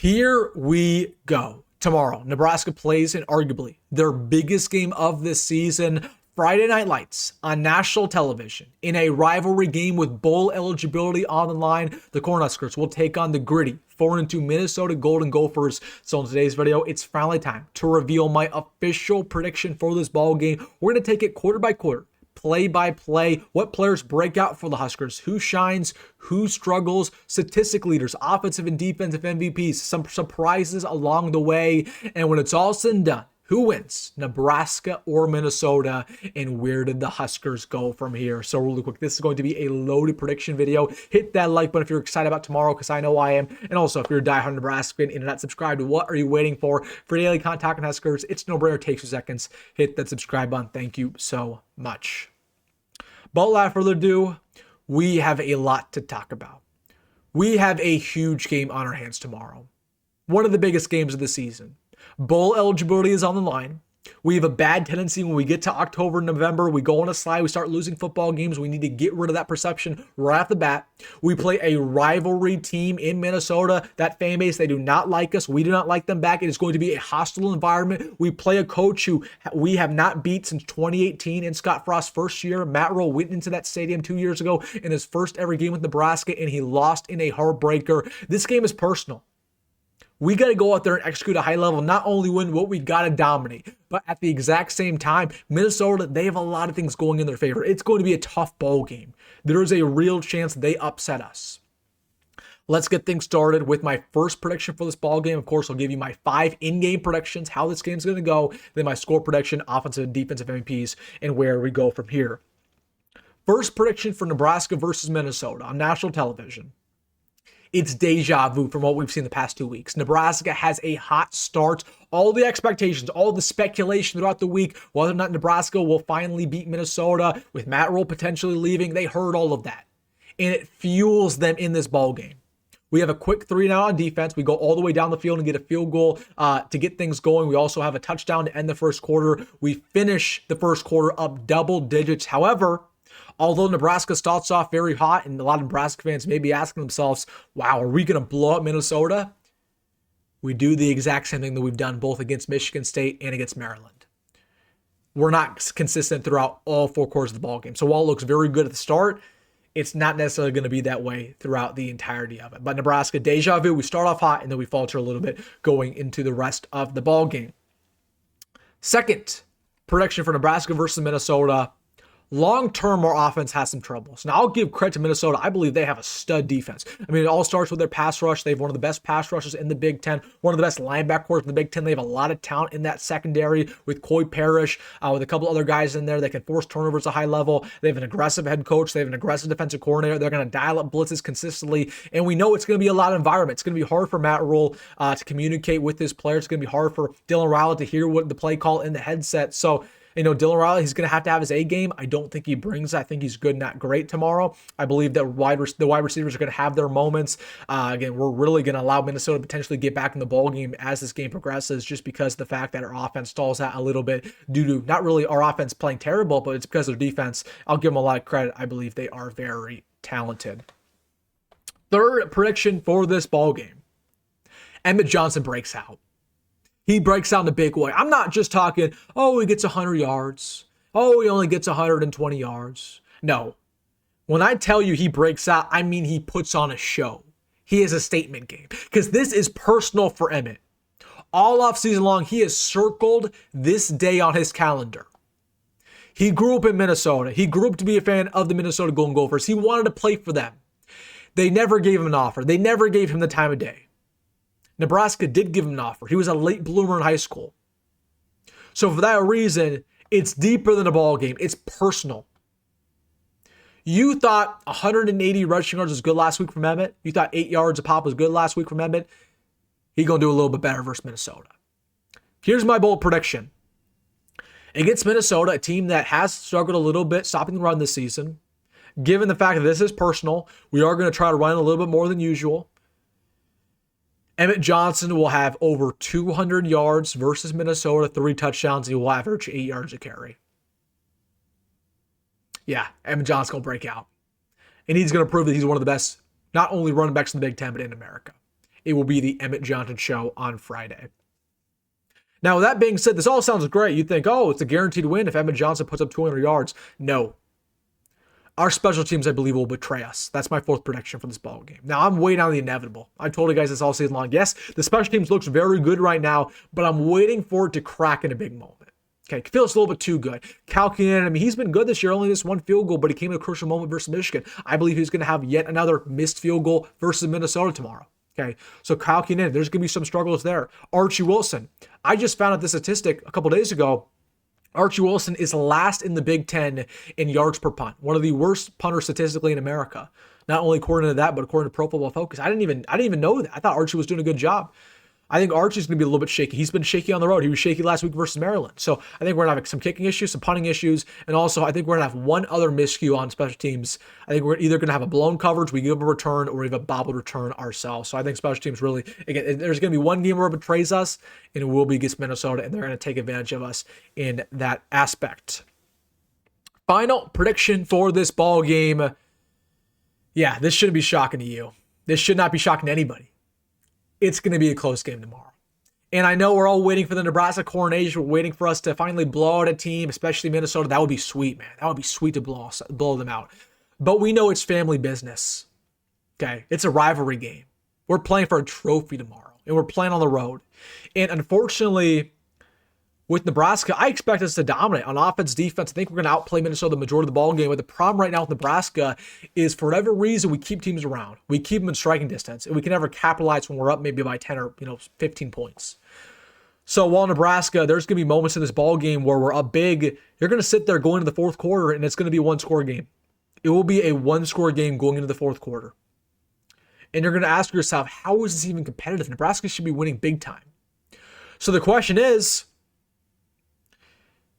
Here we go. Tomorrow, Nebraska plays in arguably their biggest game of this season. Friday Night Lights on national television in a rivalry game with bowl eligibility on the line. The Cornhuskers will take on the gritty 4-2 Minnesota Golden Gophers. So in today's video, it's finally time to reveal my official prediction for this ball game. We're going to take it quarter by quarter, play by play, what players break out for the Huskers, who shines, who struggles, statistic leaders, offensive and defensive MVPs, some surprises along the way, and when it's all said and done, who wins, Nebraska or Minnesota, and where did the Huskers go from here? So really quick, this is going to be a loaded prediction video. Hit that like button if you're excited about tomorrow, because I know I am. And also, if you're a diehard Nebraska fan and you're not subscribed, what are you waiting for? For daily contact on Huskers, it's no brainer, takes 2 seconds. Hit that subscribe button. Thank you so much. But without further ado, we have a lot to talk about. We have a huge game on our hands tomorrow. One of the biggest games of the season. Bowl eligibility is on the line. We have a bad tendency when we get to October, November, we go on a slide, we start losing football games. We need to get rid of that perception right off the bat. We play a rivalry team in Minnesota. That fan base, they do not like us. We do not like them back. It is going to be a hostile environment. We play a coach who we have not beat since 2018 in Scott Frost's first year. Matt Rhule went into that stadium 2 years ago in his first ever game with Nebraska, and he lost in a heartbreaker. This game is personal. We got to go out there and execute a high level, not only win what we got to dominate, but at the exact same time, Minnesota, they have a lot of things going in their favor. It's going to be a tough bowl game. There is a real chance they upset us. Let's get things started with my first prediction for this ball game. Of course, I'll give you my 5 in-game predictions, how this game's going to go, then my score prediction, offensive and defensive MVPs, and where we go from here. First prediction for Nebraska versus Minnesota on national television. It's deja vu from what we've seen the past 2 weeks. Nebraska has a hot start. All the expectations, all the speculation throughout the week, whether or not Nebraska will finally beat Minnesota with Matt Rhule potentially leaving, they heard all of that. And it fuels them in this ball game. We have a quick 3 now on defense. We go all the way down the field and get a field goal to get things going. We also have a touchdown to end the first quarter. We finish the first quarter up double digits. However, although Nebraska starts off very hot, and a lot of Nebraska fans may be asking themselves, wow, are we going to blow up Minnesota? We do the exact same thing that we've done both against Michigan State and against Maryland. We're not consistent throughout all 4 quarters of the ballgame. So while it looks very good at the start, it's not necessarily going to be that way throughout the entirety of it. But Nebraska, deja vu, we start off hot and then we falter a little bit going into the rest of the ballgame. Second prediction for Nebraska versus Minnesota. Long-term, our offense has some troubles. Now, I'll give credit to Minnesota. I believe they have a stud defense. I mean, it all starts with their pass rush. They have one of the best pass rushers in the Big Ten, one of the best linebackers in the Big Ten. They have a lot of talent in that secondary with Coy Parrish, with a couple other guys in there that can force turnovers at a high level. They have an aggressive head coach. They have an aggressive defensive coordinator. They're going to dial up blitzes consistently, and we know it's going to be a lot of environment. It's going to be hard for Matt Rhule to communicate with his players. It's going to be hard for Dylan Raiola to hear what the play call in the headset. So, you know, Dylan Raiola, he's going to have his A game. I don't think he brings it. I think he's good, not great tomorrow. I believe that the wide receivers are going to have their moments. Again, we're really going to allow Minnesota to potentially get back in the ball game as this game progresses, just because of the fact that our offense stalls out a little bit due to not really our offense playing terrible, but it's because of their defense. I'll give them a lot of credit. I believe they are very talented. Third prediction for this ball game. Emmett Johnson breaks out. He breaks out in a big way. I'm not just talking, oh, he gets 100 yards. Oh, he only gets 120 yards. No. When I tell you he breaks out, I mean he puts on a show. He is a statement game. Because this is personal for Emmett. All offseason long, he has circled this day on his calendar. He grew up in Minnesota. He grew up to be a fan of the Minnesota Golden Gophers. He wanted to play for them. They never gave him an offer. They never gave him the time of day. Nebraska did give him an offer. He was a late bloomer in high school. So for that reason, it's deeper than a ball game. It's personal. You thought 180 rushing yards was good last week from Emmett. You thought 8 yards a pop was good last week from Emmett. He's going to do a little bit better versus Minnesota. Here's my bold prediction. Against Minnesota, a team that has struggled a little bit stopping the run this season, given the fact that this is personal, we are going to try to run a little bit more than usual. Emmett Johnson will have over 200 yards versus Minnesota, 3 touchdowns. He will average 8 yards a carry. Yeah, Emmett Johnson's going to break out. And he's going to prove that he's one of the best, not only running backs in the Big Ten, but in America. it will be the Emmett Johnson show on Friday. Now, with that being said, this all sounds great. You think, oh, it's a guaranteed win if Emmett Johnson puts up 200 yards. No. Our special teams, I believe, will betray us. That's my fourth prediction for this ball game. Now, I'm waiting on the inevitable. I've told you guys this all season long. Yes, the special teams looks very good right now, but I'm waiting for it to crack in a big moment. Okay, it feels a little bit too good. Kwinten, I mean, he's been good this year, only this one field goal, but he came at a crucial moment versus Michigan. I believe he's going to have yet another missed field goal versus Minnesota tomorrow. Okay, so Kwinten, there's going to be some struggles there. Archie Wilson, I just found out this statistic a couple days ago. Archie Wilson is last in the Big Ten in yards per punt, one of the worst punters statistically in America. Not only according to that, but according to Pro Football Focus. I didn't even know that. I thought Archie was doing a good job. I think Archie's going to be a little bit shaky. He's been shaky on the road. He was shaky last week versus Maryland. So I think we're going to have some kicking issues, some punting issues, and also I think we're going to have one other miscue on special teams. I think we're either going to have a blown coverage, we give a return, or we have a bobbled return ourselves. So I think special teams really, again, there's going to be one game where it betrays us, and it will be against Minnesota, and they're going to take advantage of us in that aspect. Final prediction for this ball game. Yeah, this shouldn't be shocking to you. This should not be shocking to anybody. It's going to be a close game tomorrow. And I know we're all waiting for the Nebraska coronation. We're waiting for us to finally blow out a team, especially Minnesota. That would be sweet, man. That would be sweet to blow them out. But we know it's family business. Okay? It's a rivalry game. We're playing for a trophy tomorrow, and we're playing on the road. And unfortunately, with Nebraska, I expect us to dominate on offense, defense. I think we're going to outplay Minnesota the majority of the ball game. But the problem right now with Nebraska is, for whatever reason, we keep teams around. We keep them in striking distance, and we can never capitalize when we're up maybe by 10 or 15 points. So while Nebraska, there's going to be moments in this ball game where we're up big, you're going to sit there going into the fourth quarter, and it's going to be a one-score game. It will be a one-score game going into the fourth quarter. And you're going to ask yourself, how is this even competitive? Nebraska should be winning big time. So the question is,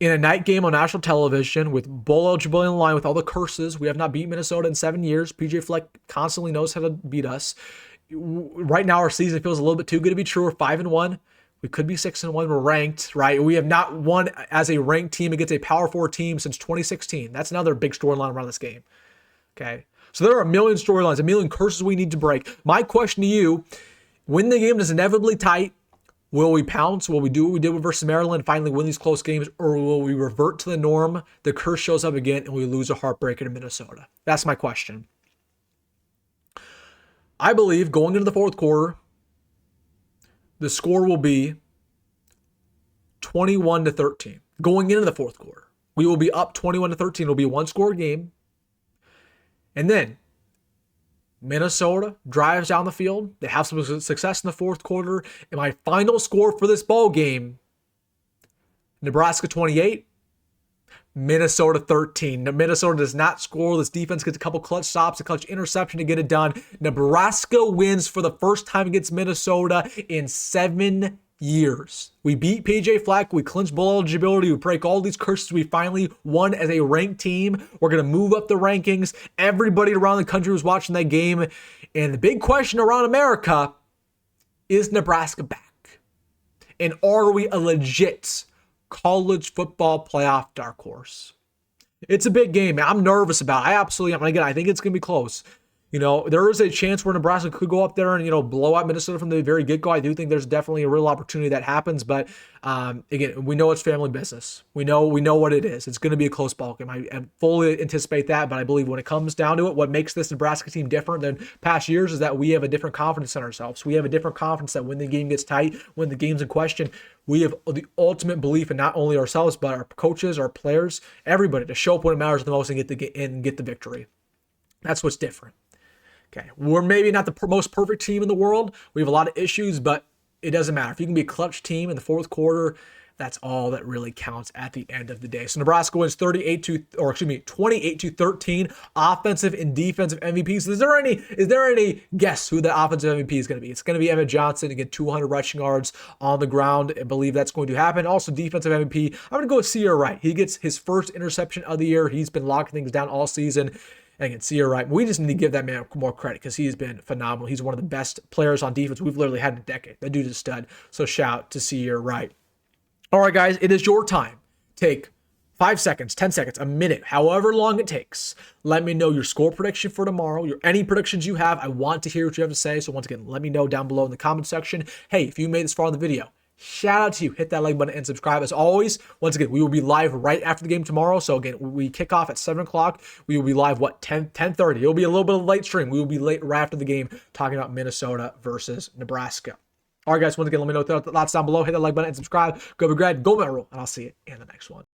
in a night game on national television with bowl eligibility on the line, with all the curses, we have not beat Minnesota in 7 years. PJ Fleck constantly knows how to beat us. Right now, our season feels a little bit too good to be true. We're 5-1. We could be 6-1. We're ranked, right? We have not won as a ranked team against a Power 4 team since 2016. That's another big storyline around this game. Okay, so there are a million storylines, a million curses we need to break. My question to you: when the game is inevitably tight, will we pounce? Will we do what we did with versus Maryland and finally win these close games? Or will we revert to the norm? The curse shows up again and we lose a heartbreaker to Minnesota. That's my question. I believe going into the fourth quarter, the score will be 21-13. Going into the fourth quarter, we will be up 21-13. It'll be a one-score game. And then Minnesota drives down the field. They have some success in the fourth quarter. And my final score for this ball game, Nebraska 28, Minnesota 13. Minnesota does not score. This defense gets a couple clutch stops, a clutch interception to get it done. Nebraska wins for the first time against Minnesota in 7 years. We beat PJ Fleck. We clinched bowl eligibility. We break all these curses. We finally won as a ranked team. We're going to move up the rankings. Everybody around the country was watching that game. And the big question around America, is Nebraska back? And are we a legit college football playoff dark horse? It's a big game. I'm nervous about it. I absolutely am. And again, I think it's going to be close. There is a chance where Nebraska could go up there and, blow out Minnesota from the very get-go. I do think there's definitely a real opportunity that happens. But, again, we know it's family business. We know what it is. It's going to be a close ball game. I fully anticipate that. But I believe when it comes down to it, what makes this Nebraska team different than past years is that we have a different confidence in ourselves. We have a different confidence that when the game gets tight, when the game's in question, we have the ultimate belief in not only ourselves, but our coaches, our players, everybody to show up when it matters the most and get the victory. That's what's different. Okay, we're maybe not the most perfect team in the world. We have a lot of issues, but it doesn't matter. If you can be a clutch team in the fourth quarter, that's all that really counts at the end of the day. So Nebraska wins 28-13 offensive and defensive MVPs. Is there any guess who the offensive MVP is going to be? It's going to be Emmett Johnson to get 200 rushing yards on the ground. I believe that's going to happen. Also defensive MVP, I'm going to go with Sear Wright. He gets his first interception of the year. He's been locking things down all season. And again, Sear Wright, we just need to give that man more credit because he's been phenomenal. He's one of the best players on defense we've literally had in a decade. That dude's a stud. So shout to Sear Wright. All right, guys, it is your time. Take 5 seconds, 10 seconds, a minute, however long it takes. Let me know your score prediction for tomorrow, any predictions you have. I want to hear what you have to say. So once again, let me know down below in the comment section. Hey, if you made this far in the video, shout out to you. Hit that like button and subscribe. As always, once again, we will be live right after the game tomorrow. So again, we kick off at 7 o'clock. We will be live, 10:30. It'll be a little bit of a late stream. We will be late right after the game talking about Minnesota versus Nebraska. All right, guys, once again, let me know your thoughts down below. Hit that like button and subscribe. Go be great. Go Metal, and I'll see you in the next one.